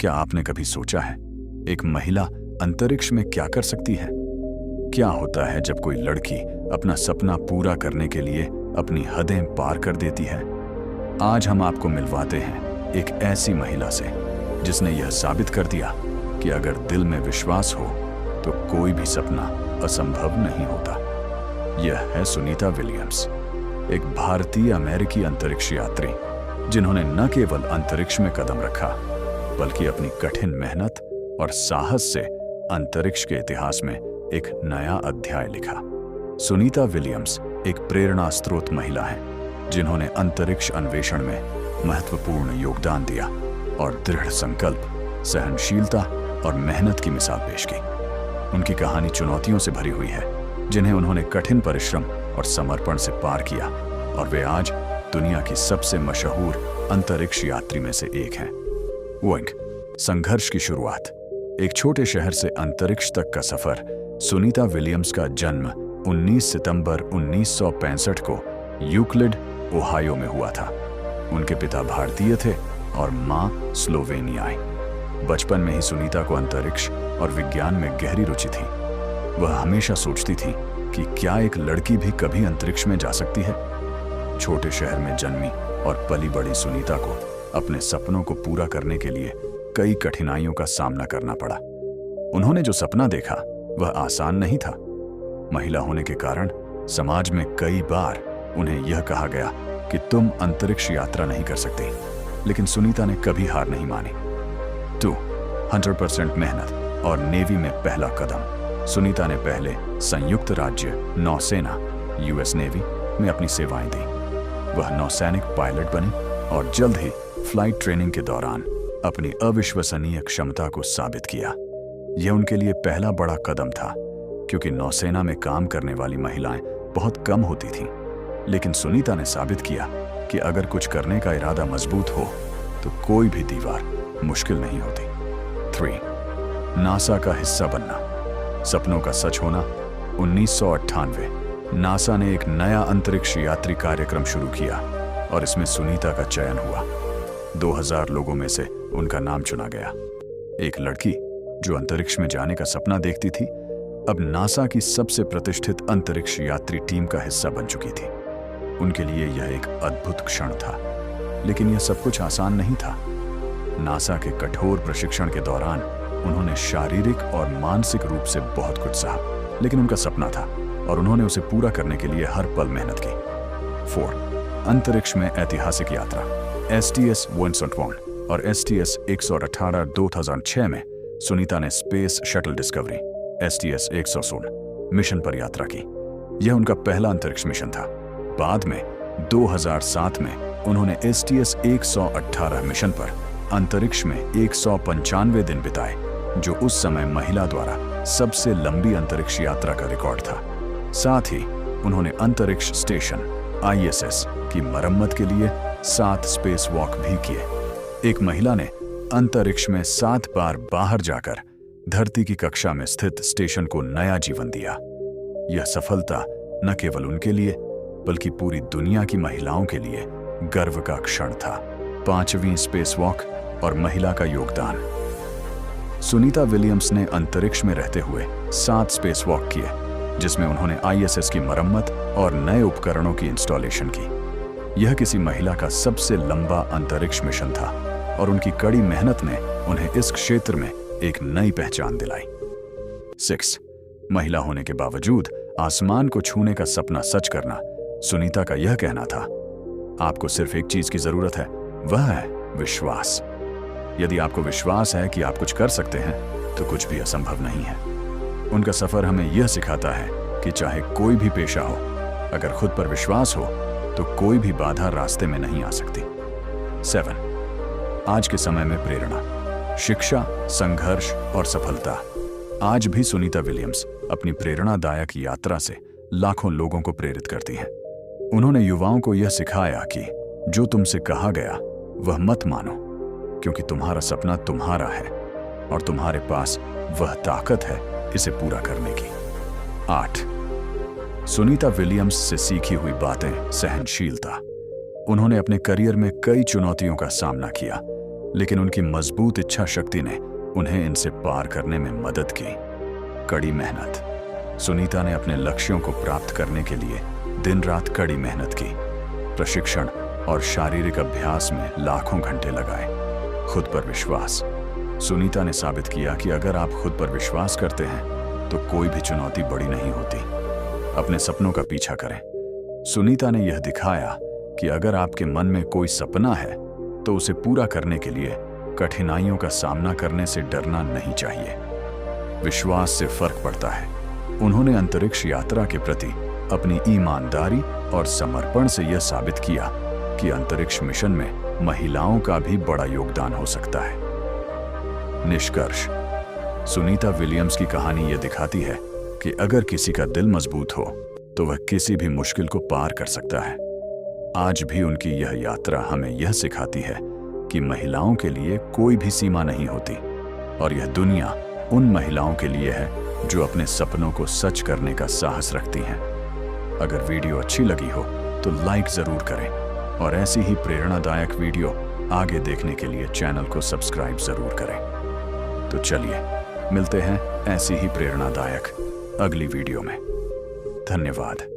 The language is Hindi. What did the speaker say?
क्या आपने कभी सोचा है एक महिला अंतरिक्ष में क्या कर सकती है? क्या होता है जब कोई लड़की अपना सपना पूरा करने के लिए अपनी हदें पार कर देती है? आज हम आपको मिलवाते हैं एक ऐसी महिला से जिसने यह साबित कर दिया कि अगर दिल में विश्वास हो तो कोई भी सपना असंभव नहीं होता। यह है सुनीता विलियम्स, एक भारतीय अमेरिकी अंतरिक्ष यात्री जिन्होंने न केवल अंतरिक्ष में कदम रखा बल्कि अपनी कठिन मेहनत और साहस से अंतरिक्ष के इतिहास में एक नया अध्याय लिखा। सुनीता विलियम्स एक प्रेरणा स्रोत महिला है जिन्होंने अंतरिक्ष अन्वेषण में महत्वपूर्ण योगदान दिया और दृढ़ संकल्प, सहनशीलता और मेहनत की मिसाल पेश की। उनकी कहानी चुनौतियों से भरी हुई है जिन्हें उन्होंने कठिन परिश्रम और समर्पण से पार किया और वे आज दुनिया की सबसे मशहूर अंतरिक्ष यात्री में से एक हैं। वोइंग संघर्ष की शुरुआत। एक छोटे शहर से अंतरिक्ष तक का सफर। सुनीता विलियम्स का जन्म 19 सितंबर 1965 को यूक्लिड, ओहायो में हुआ था। उनके पिता भारतीय थे और मां स्लोवेनियाई। बचपन में ही सुनीता को अंतरिक्ष और विज्ञान में गहरी रुचि थी। वह हमेशा सोचती थी कि क्या एक लड़की भी कभी अंतरिक्ष में जा सकती है। छोटे शहर में जन्मी और पली बड़ी सुनीता को अपने सपनों को पूरा करने के लिए कई कठिनाइयों का सामना करना पड़ा। उन्होंने जो सपना देखा वह आसान नहीं था। महिला होने के कारण समाज में कई बार उन्हें यह कहा गया कि तुम अंतरिक्ष यात्रा नहीं कर सकती, लेकिन सुनीता ने कभी हार नहीं मानी। 100% मेहनत और नेवी में पहला कदम। सुनीता ने पहले संयुक्त राज्य नौसेना यूएस नेवी में अपनी सेवाएं दी। वह नौसैनिक पायलट बनी और जल्द ही फ्लाइट ट्रेनिंग के दौरान अपनी अविश्वसनीय क्षमता को साबित किया। यह उनके लिए पहला बड़ा कदम था क्योंकि नौसेना में काम करने वाली महिलाएं बहुत कम होती थीं। लेकिन सुनीता ने साबित किया कि अगर कुछ करने का इरादा मजबूत हो तो कोई भी दीवार मुश्किल नहीं होती। 3. नासा का हिस्सा बनना। सपनों का सच होना। 1998 नासा ने एक नया अंतरिक्ष यात्री कार्यक्रम शुरू किया और इसमें सुनीता का चयन हुआ। 2000 लोगों में से उनका नाम चुना गया। एक लड़की जो अंतरिक्ष में जाने का सपना देखती थी अब नासा की सबसे प्रतिष्ठित अंतरिक्ष यात्री टीम का हिस्सा बन चुकी थी। उनके लिए यह एक अद्भुत क्षण था, लेकिन यह सब कुछ आसान नहीं था। नासा के कठोर प्रशिक्षण के दौरान उन्होंने शारीरिक और मानसिक रूप से बहुत कुछ सहा, लेकिन उनका सपना था और उन्होंने उसे पूरा करने के लिए हर पल मेहनत की। 4. अंतरिक्ष में ऐतिहासिक यात्रा। STS 121 और STS 118 2006 में सुनीता ने space shuttle discovery STS 116 mission पर यात्रा की। यह उनका पहला अंतरिक्ष मिशन था। बाद में 2007 में उन्होंने STS 118 मिशन पर अंतरिक्ष में 195 दिन बिताए, जो उस समय महिला द्वारा सबसे लंबी अंतरिक्ष यात्रा का रिकॉर्ड था। साथ ही उन्होंने अंतरिक्ष स्टेशन ISS की मरम्मत के लिए 7 स्पेस वॉक भी किए। एक महिला ने अंतरिक्ष में 7 बार बाहर जाकर धरती की कक्षा में स्थित स्टेशन को नया जीवन दिया। यह सफलता न केवल उनके लिए बल्कि पूरी दुनिया की महिलाओं के लिए गर्व का क्षण था। 5वीं स्पेस वॉक और महिला का योगदान। सुनीता विलियम्स ने अंतरिक्ष में रहते हुए 7 स्पेस वॉक किए, जिसमें उन्होंने ISS की मरम्मत और नए उपकरणों की इंस्टॉलेशन की। यह किसी महिला का सबसे लंबा अंतरिक्ष मिशन था और उनकी कड़ी मेहनत ने उन्हें इस क्षेत्र में एक नई पहचान दिलाई। 6. महिला होने के बावजूद आसमान को छूने का सपना सच करना। सुनीता का यह कहना था, आपको सिर्फ एक चीज की जरूरत है, वह है विश्वास। यदि आपको विश्वास है कि आप कुछ कर सकते हैं तो कुछ भी असंभव नहीं है। उनका सफर हमें यह सिखाता है कि चाहे कोई भी पेशा हो, अगर खुद पर विश्वास हो तो कोई भी बाधा रास्ते में नहीं आ सकती। 7. आज के समय में प्रेरणा, शिक्षा, संघर्ष और सफलता। आज भी सुनीता विलियम्स अपनी प्रेरणादायक यात्रा से लाखों लोगों को प्रेरित करती हैं। उन्होंने युवाओं को यह सिखाया कि जो तुमसे कहा गया वह मत मानो, क्योंकि तुम्हारा सपना तुम्हारा है और तुम्हारे पास वह ताकत है इसे पूरा करने की। 8. सुनीता विलियम्स से सीखी हुई बातें। सहनशीलता। उन्होंने अपने करियर में कई चुनौतियों का सामना किया, लेकिन उनकी मजबूत इच्छा शक्ति ने उन्हें इनसे पार करने में मदद की। कड़ी मेहनत। सुनीता ने अपने लक्ष्यों को प्राप्त करने के लिए दिन रात कड़ी मेहनत की। प्रशिक्षण और शारीरिक अभ्यास में लाखों घंटे लगाए। खुद पर विश्वास। सुनीता ने साबित किया कि अगर आप खुद पर विश्वास करते हैं तो कोई भी चुनौती बड़ी नहीं होती। अपने सपनों का पीछा करें। सुनीता ने यह दिखाया कि अगर आपके मन में कोई सपना है तो उसे पूरा करने के लिए कठिनाइयों का सामना करने से डरना नहीं चाहिए। विश्वास से फर्क पड़ता है। उन्होंने अंतरिक्ष यात्रा के प्रति अपनी ईमानदारी और समर्पण से यह साबित किया कि अंतरिक्ष मिशन में महिलाओं का भी बड़ा योगदान हो सकता है। निष्कर्ष। सुनीता विलियम्स की कहानी यह दिखाती है कि अगर किसी का दिल मजबूत हो तो वह किसी भी मुश्किल को पार कर सकता है। आज भी उनकी यह यात्रा हमें यह सिखाती है कि महिलाओं के लिए कोई भी सीमा नहीं होती और यह दुनिया उन महिलाओं के लिए है जो अपने सपनों को सच करने का साहस रखती हैं। अगर वीडियो अच्छी लगी हो तो लाइक जरूर करें और ऐसी ही प्रेरणादायक वीडियो आगे देखने के लिए चैनल को सब्सक्राइब जरूर करें। तो चलिए मिलते हैं ऐसी ही प्रेरणादायक अगली वीडियो में। धन्यवाद।